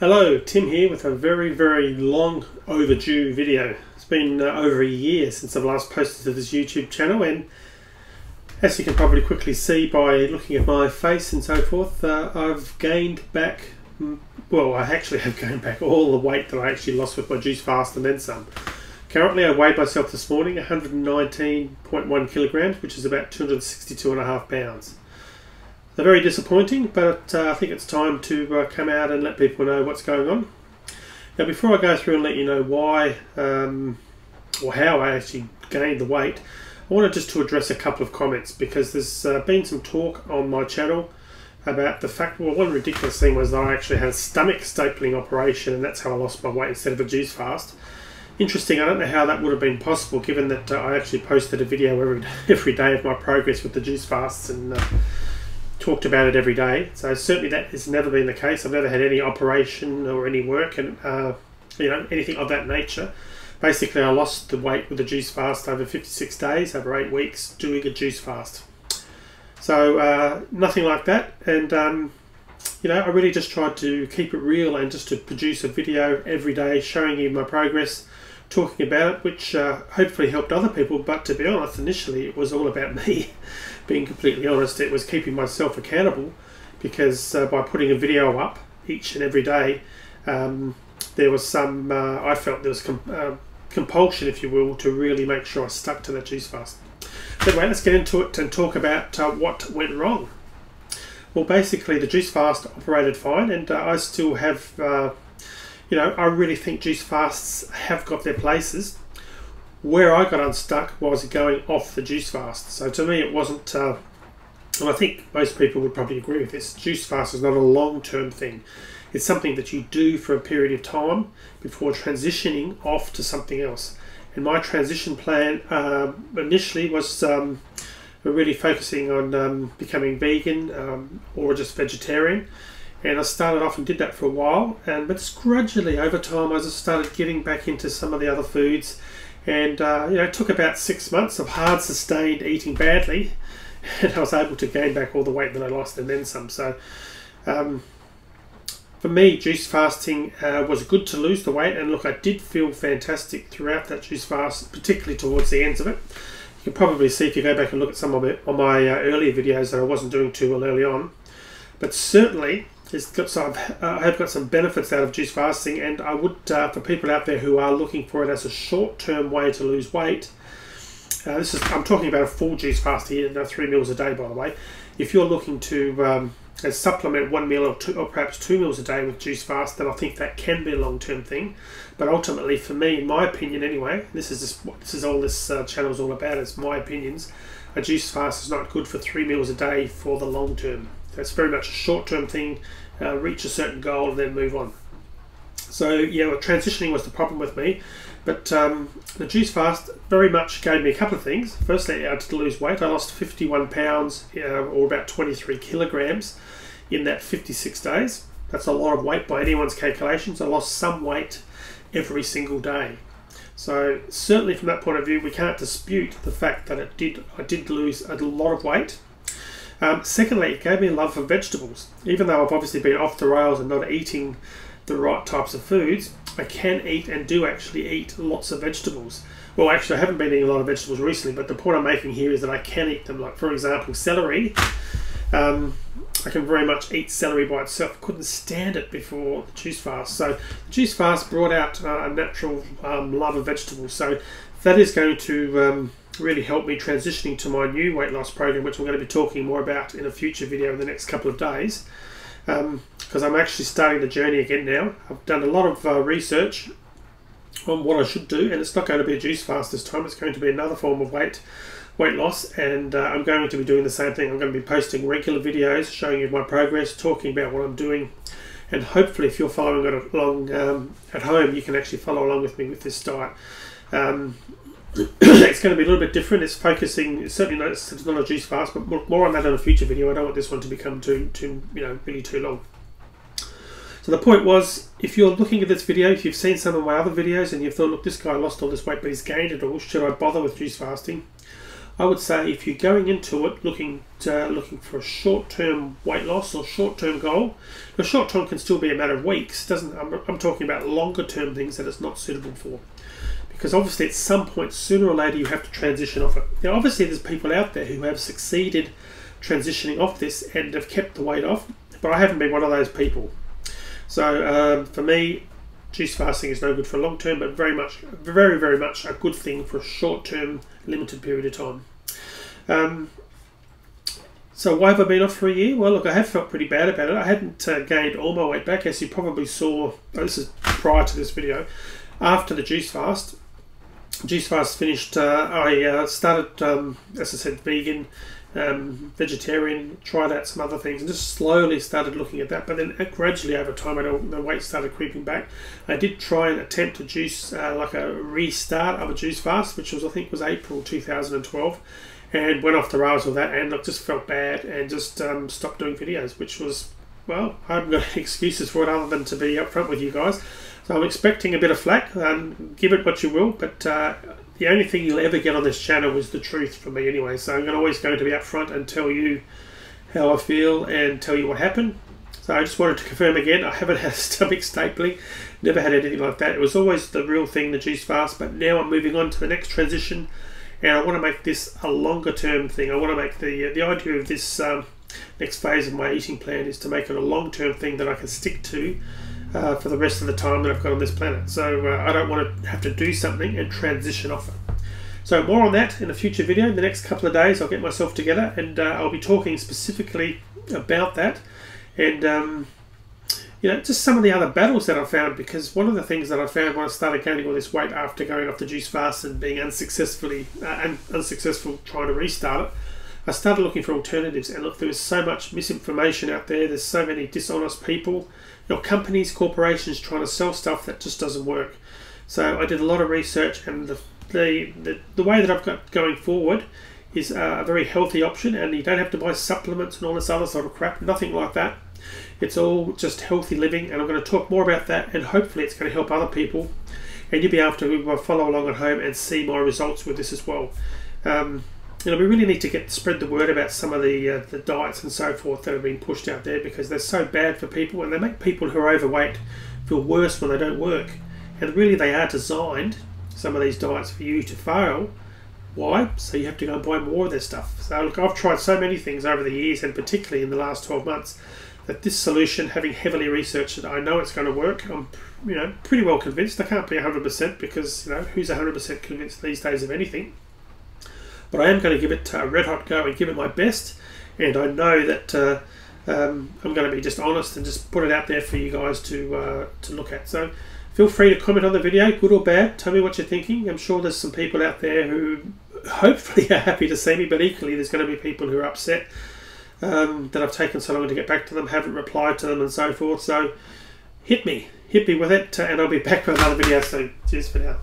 Hello, Tim here with a very long overdue video. It's been over a year since I've last posted to this YouTube channel, and as you can probably quickly see by looking at my face and so forth, I've gained back, well, I actually have gained back all the weight that I actually lost with my juice fast and then some. Currently I weighed myself this morning 119.1 kilograms, which is about 262.5 pounds. They're very disappointing, but I think it's time to come out and let people know what's going on. Now, before I go through and let you know why or how I actually gained the weight, I wanted just to address a couple of comments, because there's been some talk on my channel about the fact, well, one ridiculous thing was that I actually had a stomach stapling operation, and that's how I lost my weight instead of a juice fast. Interesting, I don't know how that would have been possible, given that I actually posted a video every day of my progress with the juice fasts and talked about it every day. So certainly that has never been the case. I've never had any operation or any work and anything of that nature. Basically, I lost the weight with the juice fast over 56 days, over 8 weeks doing a juice fast. So nothing like that, and I really just tried to keep it real and just to produce a video every day showing you my progress, talking about it, which hopefully helped other people. But to be honest, initially it was all about me. Being completely honest, it was keeping myself accountable, because by putting a video up each and every day, there was some, I felt there was compulsion, if you will, to really make sure I stuck to that juice fast. But anyway, let's get into it and talk about what went wrong. Well, basically the juice fast operated fine, and I still have, I really think juice fasts have got their places. Where I got unstuck was going off the juice fast. So to me it wasn't, and I think most people would probably agree with this, juice fast is not a long-term thing. It's something that you do for a period of time before transitioning off to something else. And my transition plan initially was really focusing on becoming vegan or just vegetarian. And I started off and did that for a while, but just gradually over time I just started getting back into some of the other foods. And it took about 6 months of hard sustained eating badly, and I was able to gain back all the weight that I lost and then some. So for me, juice fasting was good to lose the weight, and look, I did feel fantastic throughout that juice fast, particularly towards the ends of it. You can probably see if you go back and look at some of it on my earlier videos that I wasn't doing too well early on. But certainly I have got some benefits out of juice fasting, and I would, for people out there who are looking for it as a short-term way to lose weight, I'm talking about a full juice fast here, 3 meals a day, by the way. If you're looking to supplement 1 meal or perhaps 2 meals a day with juice fast, then I think that can be a long-term thing. But ultimately, for me, in my opinion anyway, this is all this channel is all about, is my opinions. A juice fast is not good for 3 meals a day for the long term. That's very much a short-term thing. Reach a certain goal and then move on. So yeah, transitioning was the problem with me, but the juice fast very much gave me a couple of things. Firstly, I did lose weight. I lost 51 pounds or about 23 kilograms in that 56 days. That's a lot of weight by anyone's calculations. I lost some weight every single day. So certainly from that point of view, we can't dispute the fact that I did lose a lot of weight. Secondly, it gave me a love for vegetables. Even though I've obviously been off the rails and not eating the right types of foods, I can eat and do actually eat lots of vegetables. Well, actually I haven't been eating a lot of vegetables recently, but the point I'm making here is that I can eat them. Like, for example, celery. I can very much eat celery by itself. I couldn't stand it before the juice fast. So the juice fast brought out a natural love of vegetables. So that is going to really help me transitioning to my new weight loss program, which I'm going to be talking more about in a future video in the next couple of days, because I'm actually starting the journey again now. I've done a lot of research on what I should do, and it's not going to be a juice fast this time. It's going to be another form of weight loss, and I'm going to be doing the same thing. I'm going to be posting regular videos showing you my progress, talking about what I'm doing, and hopefully if you're following it along at home, you can actually follow along with me with this diet. It's going to be a little bit different. It's focusing, certainly it's not a juice fast, but more on that in a future video. I don't want this one to become really too long. So the point was, if you're looking at this video, if you've seen some of my other videos and you've thought, look, this guy lost all this weight but he's gained it all, should I bother with juice fasting? I would say if you're going into it looking for a short-term weight loss or short-term goal, the short-term can still be a matter of weeks. I'm talking about longer-term things that it's not suitable for. Because obviously at some point, sooner or later, you have to transition off it. Now obviously there's people out there who have succeeded transitioning off this and have kept the weight off, but I haven't been one of those people. So for me, juice fasting is no good for long term, but very much a good thing for a short term, limited period of time. So why have I been off for a year? Well, look, I have felt pretty bad about it. I hadn't gained all my weight back, as you probably saw. This is prior to this video. After the juice fast finished, I started, as I said, vegan, vegetarian, tried out some other things, and just slowly started looking at that. But then gradually over time, the weight started creeping back. I did try and attempt a juice, like a restart of a juice fast, which I think was April 2012, and went off the rails with that, and look, just felt bad and just stopped doing videos, which was, well, I haven't got any excuses for it other than to be upfront with you guys. So I'm expecting a bit of flack, give it what you will, but the only thing you'll ever get on this channel is the truth from me anyway. So I'm always going to be upfront and tell you how I feel and tell you what happened. So I just wanted to confirm again, I haven't had stomach stapling, never had anything like that. It was always the real thing, the juice fast, but now I'm moving on to the next transition, and I want to make this a longer term thing. I want to make the idea of this next phase of my eating plan is to make it a long term thing that I can stick to for the rest of the time that I've got on this planet. So I don't want to have to do something and transition off it. So more on that in a future video. In the next couple of days I'll get myself together and I'll be talking specifically about that, and you know, just some of the other battles that I found, because one of the things that I found when I started gaining all this weight after going off the juice fast and being unsuccessful trying to restart it, I started looking for alternatives. And look, there was so much misinformation out there. There's so many dishonest people, you know, companies, corporations trying to sell stuff that just doesn't work. So I did a lot of research, and the way that I've got going forward is a very healthy option, and you don't have to buy supplements and all this other sort of crap, nothing like that. It's all just healthy living, and I'm going to talk more about that, and hopefully it's going to help other people, and you'll be able to follow along at home and see my results with this as well. You know, we really need to spread the word about some of the diets and so forth that have been pushed out there, because they're so bad for people, and they make people who are overweight feel worse when they don't work. And really they are designed, some of these diets, for you to fail. Why? So you have to go and buy more of their stuff. So look, I've tried so many things over the years, and particularly in the last 12 months, that this solution, having heavily researched it, I know it's going to work. I'm, you know, pretty well convinced. I can't be 100% because, you know, who's 100% convinced these days of anything? But I am going to give it a red hot go and give it my best, and I know that I'm going to be just honest and just put it out there for you guys to look at. So feel free to comment on the video, good or bad. Tell me what you're thinking. I'm sure there's some people out there who hopefully are happy to see me, but equally there's going to be people who are upset that I've taken so long to get back to them, haven't replied to them and so forth. So hit me with it, and I'll be back with another video soon. Cheers for now.